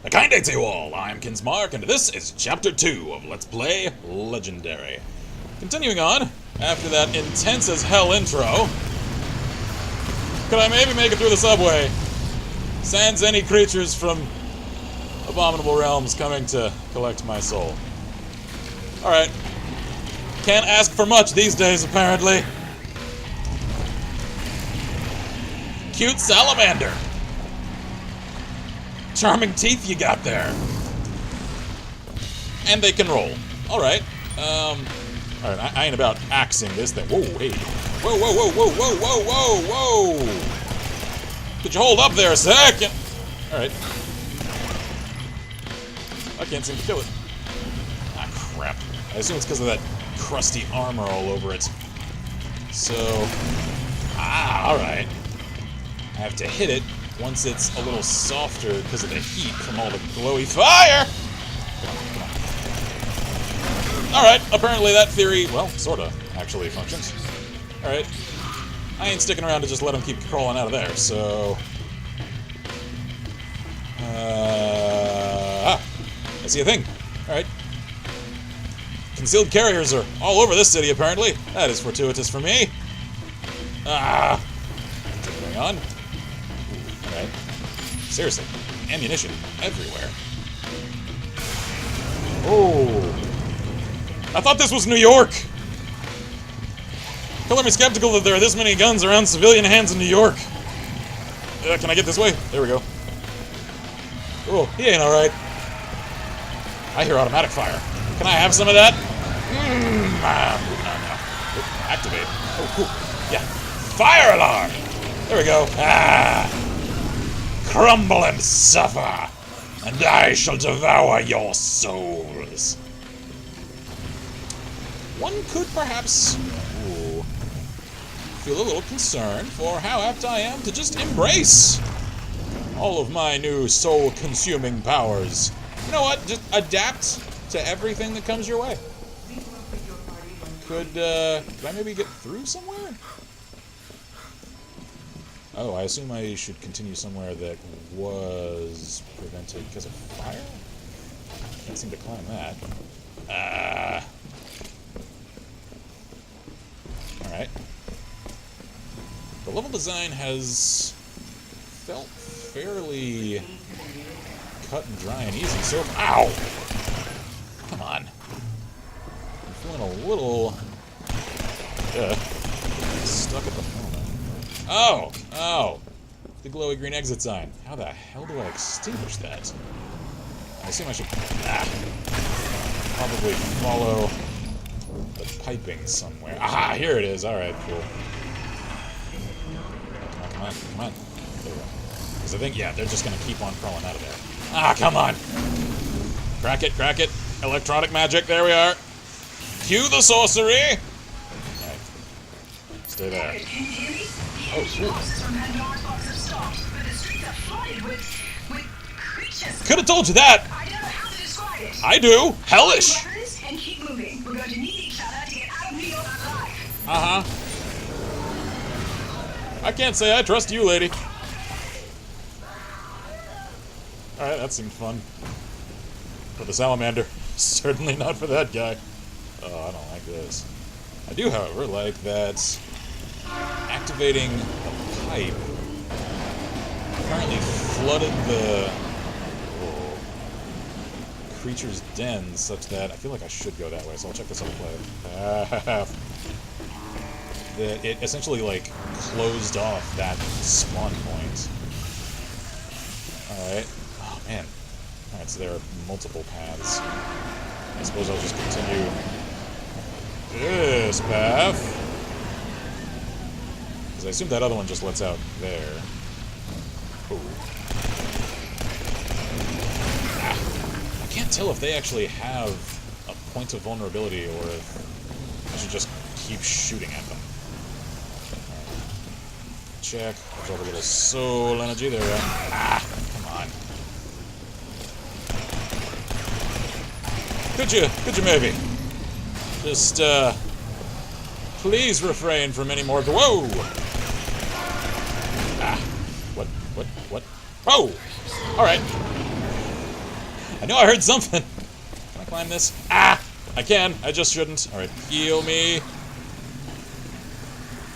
A kind day to you all, I'm Kinsmark, and this is Chapter 2 of Let's Play Legendary. Continuing on, after that intense as hell intro, could I maybe make it through the subway? Sans any creatures from abominable realms coming to collect my soul. Alright. Can't ask for much these days, apparently. Cute salamander. Charming teeth you got there. And they can roll. Alright. Alright, I ain't about axing this thing. Whoa, hey. Whoa, whoa, whoa, whoa, whoa, whoa, whoa, whoa! Could you hold up there a second? Alright. I can't seem to kill it. Ah, crap. I assume it's because of that crusty armor all over it. So... alright. I have to hit it once it's a little softer because of the heat from all the glowy fire! Alright, apparently that theory, well, sorta, actually functions. Alright. I ain't sticking around to just let him keep crawling out of there, so... I see a thing. Alright. Concealed carriers are all over this city, apparently. That is fortuitous for me. What's going on? Alright. Seriously. Ammunition everywhere. Oh. I thought this was New York! Color me skeptical that there are this many guns around civilian hands in New York. Can I get this way? There we go. Oh, he ain't alright. I hear automatic fire. Can I have some of that? No. Activate. Oh, cool. Yeah. Fire alarm! There we go. Crumble and suffer, and I shall devour your souls. One could perhaps feel a little concerned for how apt I am to just embrace all of my new soul-consuming powers. You know what? Just adapt to everything that comes your way. Could I maybe get through somewhere? Oh, I assume I should continue somewhere that was prevented because of fire? Can't seem to climb that. Alright. The level design has felt fairly cut and dry and easy so far. Ow! Come on. I'm feeling a little stuck at the moment. Oh! The glowy green exit sign. How the hell do I extinguish that? I assume I should probably follow the piping somewhere. Aha! Here it is. Alright, cool. Come on. There we go. Because I think, yeah, they're just going to keep on crawling out of there. Come on! Crack it. Electronic magic, there we are. Cue the sorcery! Alright. Stay there. Oh, cool. Could have told you that! I don't know how to describe it. I do! Hellish! And keep moving. We're going to need each other to get out of New York alive. I can't say I trust you, lady. Alright, that seemed fun. For the salamander. Certainly not for that guy. Oh, I don't like this. I do, however, like that activating a pipe apparently flooded the creature's den such that I feel like I should go that way, so I'll check this other play. That it essentially, like, closed off that spawn point. Alright. Oh, man. Alright, so there are multiple paths. I suppose I'll just continue this path. Because I assume that other one just lets out there. Ooh. I can't tell if they actually have a point of vulnerability or if I should just keep shooting at them. Check. Absorb a little soul energy. There we go. Come on. Could you maybe? Just, please refrain from any more. Whoa! What? Oh! Alright. I know I heard something. Can I climb this? Ah! I can. I just shouldn't. Alright, heal me.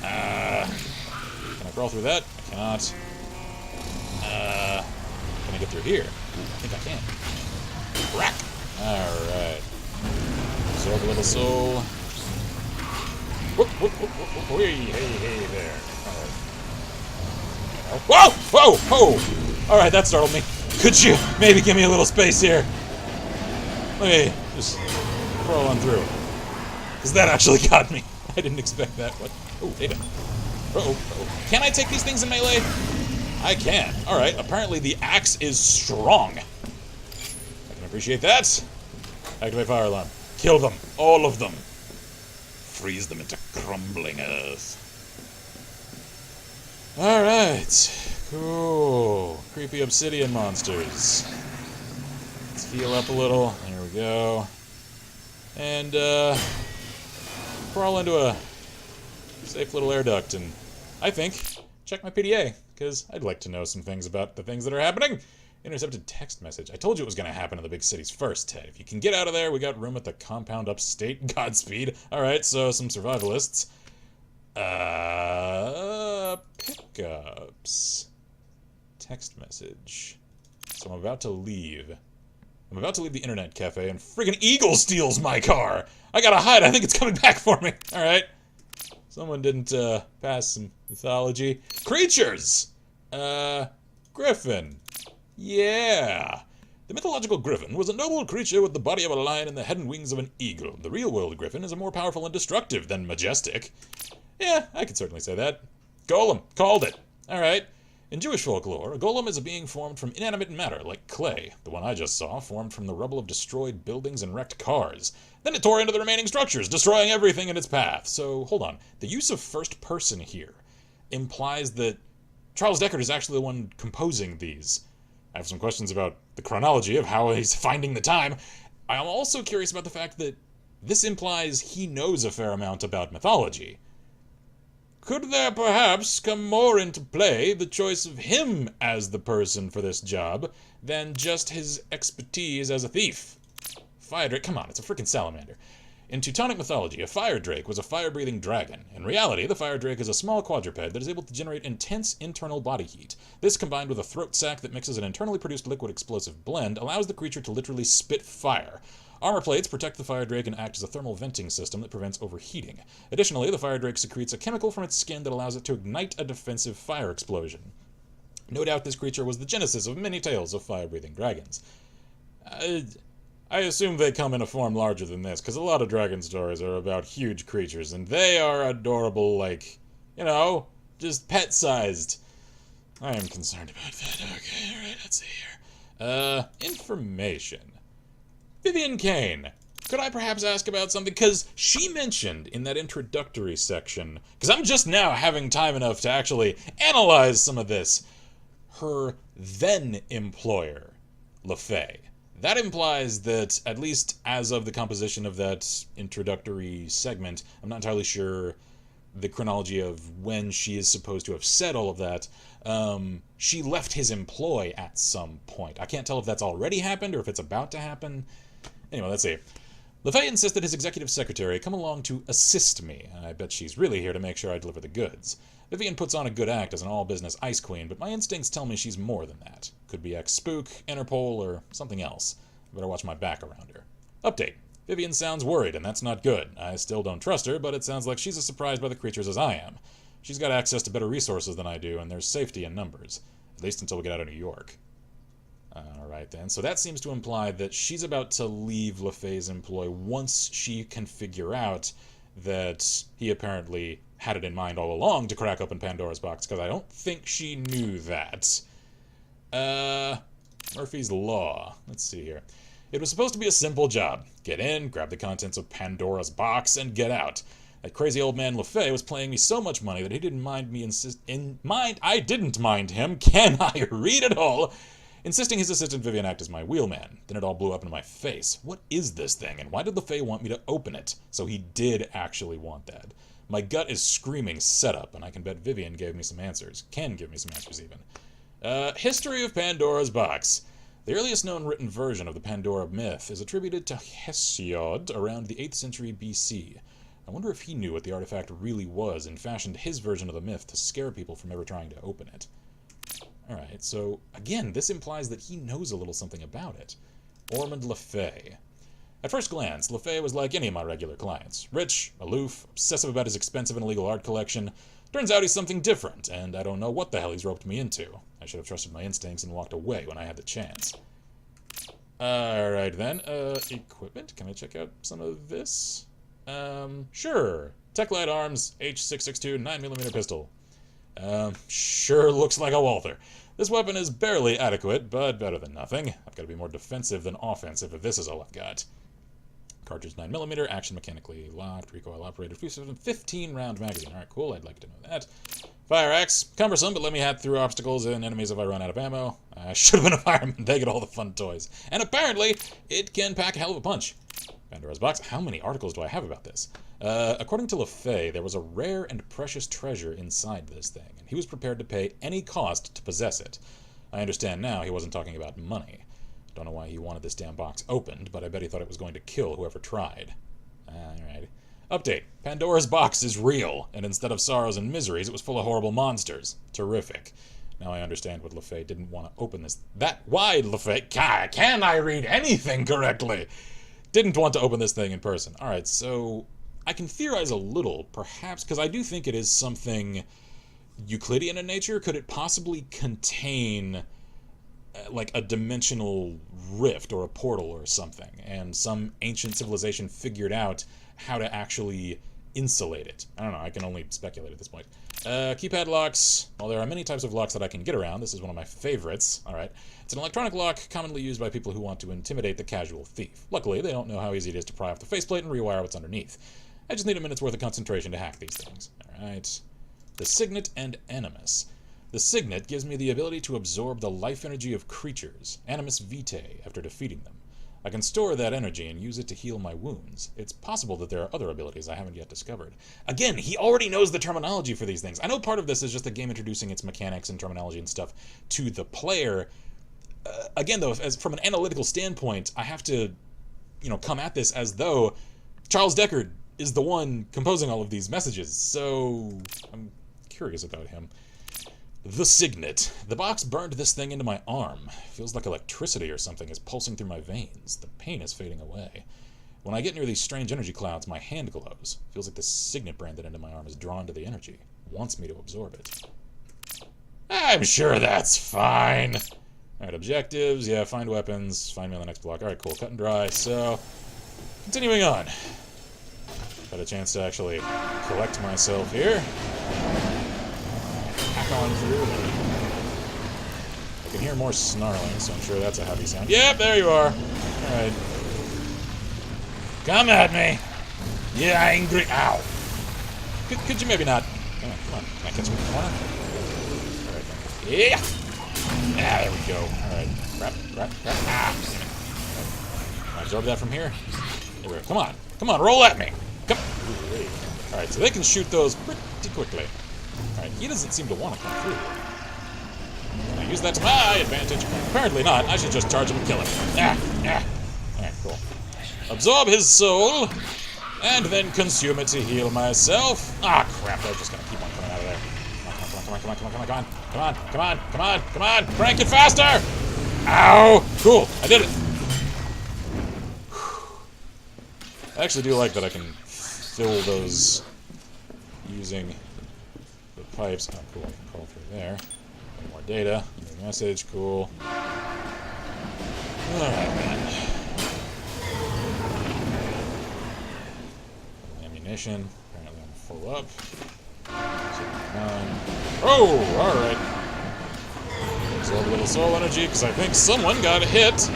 Can I crawl through that? I cannot. Can I get through here? Ooh, I think I can. Crack! Alright. Absorb a little soul. Whoop, whoop, whoop, whoop, whoop. Hey there. Alright. Whoa! Whoa! Whoa! Alright, that startled me. Could you maybe give me a little space here? Let me just crawl on through. Because that actually got me. I didn't expect that. What? Oh, data. Uh-oh. Can I take these things in melee? I can. Alright, apparently the axe is strong. I can appreciate that. Activate fire alarm. Kill them. All of them. Freeze them into crumbling earth. Alright. Cool. Creepy obsidian monsters. Let's heal up a little. There we go. And, crawl into a safe little air duct and, I think, check my PDA, because I'd like to know some things about the things that are happening. Intercepted text message. I told you it was going to happen in the big cities first, Ted. If you can get out of there, we got room at the compound upstate. Godspeed. Alright, so some survivalists. Pickups. Text message. So I'm about to leave. I'm about to leave the internet cafe and friggin' eagle steals my car! I gotta hide, I think it's coming back for me. Alright. Someone didn't, pass some mythology. Creatures! Griffin. Yeah. The mythological griffin was a noble creature with the body of a lion and the head and wings of an eagle. The real-world griffin is more powerful and destructive than majestic. Yeah, I could certainly say that. Golem. Called it. Alright. In Jewish folklore, a golem is a being formed from inanimate matter, like clay. The one I just saw formed from the rubble of destroyed buildings and wrecked cars. Then it tore into the remaining structures, destroying everything in its path. So, hold on. The use of first person here implies that Charles Deckard is actually the one composing these. I have some questions about the chronology of how he's finding the time. I'm also curious about the fact that this implies he knows a fair amount about mythology. Could there perhaps come more into play the choice of him as the person for this job than just his expertise as a thief? Fire Drake, come on, it's a freaking salamander. In Teutonic mythology, a fire drake was a fire-breathing dragon. In reality, the fire drake is a small quadruped that is able to generate intense internal body heat. This, combined with a throat sac that mixes an internally produced liquid explosive blend, allows the creature to literally spit fire. Armor plates protect the fire drake and act as a thermal venting system that prevents overheating. Additionally, the fire drake secretes a chemical from its skin that allows it to ignite a defensive fire explosion. No doubt this creature was the genesis of many tales of fire-breathing dragons. I assume they come in a form larger than this, because a lot of dragon stories are about huge creatures, and they are adorable, like, you know, just pet-sized. I am concerned about that. Okay, alright, let's see here. Information. Vivian Kane. Could I perhaps ask about something? Because she mentioned in that introductory section, because I'm just now having time enough to actually analyze some of this, her then-employer, f.e.a.r. That implies that, at least as of the composition of that introductory segment, I'm not entirely sure the chronology of when she is supposed to have said all of that, she left his employ at some point. I can't tell if that's already happened or if it's about to happen. Anyway, let's see. f.e.a.r. insisted his executive secretary come along to assist me. I bet she's really here to make sure I deliver the goods. Vivian puts on a good act as an all-business ice queen, but my instincts tell me she's more than that. Could be ex-spook, Interpol, or something else. I better watch my back around her. Update. Vivian sounds worried, and that's not good. I still don't trust her, but it sounds like she's as surprised by the creatures as I am. She's got access to better resources than I do, and there's safety in numbers. At least until we get out of New York. Alright then, so that seems to imply that she's about to leave f.e.a.'s employ once she can figure out that he apparently had it in mind all along to crack open Pandora's box, because I don't think she knew that. Murphy's Law. Let's see here. It was supposed to be a simple job. Get in, grab the contents of Pandora's box, and get out. That crazy old man f.e.a.r. was paying me so much money that he didn't mind me I didn't mind him. Can I read it all? Insisting his assistant Vivian act as my wheelman. Then it all blew up in my face. What is this thing, and why did f.e.a.r. want me to open it? So he did actually want that. My gut is screaming setup, and I can bet Vivian gave me some answers. Can give me some answers, even. History of Pandora's box. The earliest known written version of the Pandora myth is attributed to Hesiod around the 8th century BC. I wonder if he knew what the artifact really was and fashioned his version of the myth to scare people from ever trying to open it. Alright, so again, this implies that he knows a little something about it. Ormond Le Fay. At first glance, Le Fay was like any of my regular clients. Rich, aloof, obsessive about his expensive and illegal art collection. Turns out he's something different, and I don't know what the hell he's roped me into. I should have trusted my instincts and walked away when I had the chance. Alright then, equipment? Can I check out some of this? Sure. Techlight Arms, H.662 9mm pistol. Sure looks like a Walther. This weapon is barely adequate, but better than nothing. I've got to be more defensive than offensive if this is all I've got. Cartridge 9mm, action mechanically locked, recoil operated, 15-round magazine. Alright, cool, I'd like to know that. Fire axe, cumbersome, but let me hack through obstacles and enemies if I run out of ammo. I should have been a fireman, they get all the fun toys. And apparently, it can pack a hell of a punch. Pandora's box, how many articles do I have about this? According to Le Fay, there was a rare and precious treasure inside this thing, and he was prepared to pay any cost to possess it. I understand now he wasn't talking about money. Don't know why he wanted this damn box opened, but I bet he thought it was going to kill whoever tried. Alright. Update. Pandora's box is real, and instead of sorrows and miseries, it was full of horrible monsters. Terrific. Now I understand what Le Fay didn't want to open this. Why Le Fay? Can I read anything correctly? Didn't want to open this thing in person. Alright, so I can theorize a little, perhaps, because I do think it is something Euclidean in nature. Could it possibly contain like a dimensional rift or a portal or something, and some ancient civilization figured out how to actually insulate it? I don't know, I can only speculate at this point. Keypad locks. Well, there are many types of locks that I can get around. This is one of my favorites. Alright. It's an electronic lock commonly used by people who want to intimidate the casual thief. Luckily, they don't know how easy it is to pry off the faceplate and rewire what's underneath. I just need a minute's worth of concentration to hack these things. Alright. The Signet and Animus. The Signet gives me the ability to absorb the life energy of creatures, Animus Vitae, after defeating them. I can store that energy and use it to heal my wounds. It's possible that there are other abilities I haven't yet discovered. Again, he already knows the terminology for these things. I know part of this is just the game introducing its mechanics and terminology and stuff to the player. Again, though, from an analytical standpoint, I have to, come at this as though Charles Deckard is the one composing all of these messages, so I'm curious about him. The Signet. The box burned this thing into my arm. Feels like electricity or something is pulsing through my veins. The pain is fading away. When I get near these strange energy clouds, my hand glows. Feels like the Signet branded into my arm is drawn to the energy. Wants me to absorb it. I'm sure that's fine. Alright, objectives. Yeah, find weapons. Find me on the next block. Alright, cool. Cut and dry. So, continuing on. Got a chance to actually collect myself here. Hack on through. I can hear more snarling, so I'm sure that's a heavy sound. Yep, there you are. Alright. Come at me! You angry. Ow! Could you maybe not? Come on. Can I catch him in the corner? Alright. Yeah! Ah, there we go. Alright. Crap. Ah! Can I absorb that from here? There we go. Come on, roll at me! Come. Alright, so they can shoot those pretty quickly. Alright, he doesn't seem to want to come through. Can I use that to my advantage? Apparently not. I should just charge him and kill him. Alright, cool. Absorb his soul, and then consume it to heal myself. Ah, crap, they're just gonna keep on coming out of there. Come on! Crank it faster! Ow! Cool, I did it. I actually do like that I can fill those using the pipes. Oh, cool, I can call through there. More data, new message, cool. Alright, man. Ammunition, apparently I'm full up. Oh, alright. Absorb a little soul energy, because I think someone got hit.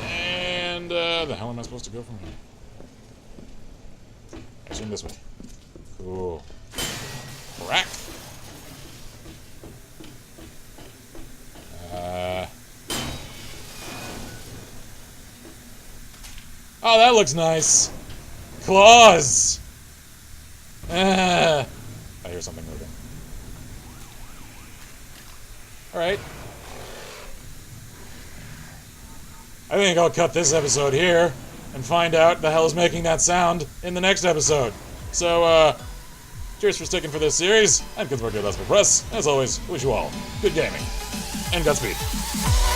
And, the hell am I supposed to go from here? I assume this way. Cool. Crack. Oh, that looks nice. Claws! I hear something moving. Alright. I think I'll cut this episode here and find out the hell is making that sound in the next episode. So, cheers for sticking for this series. I'm Kinsmark, Press. As always, wish you all good gaming and Godspeed.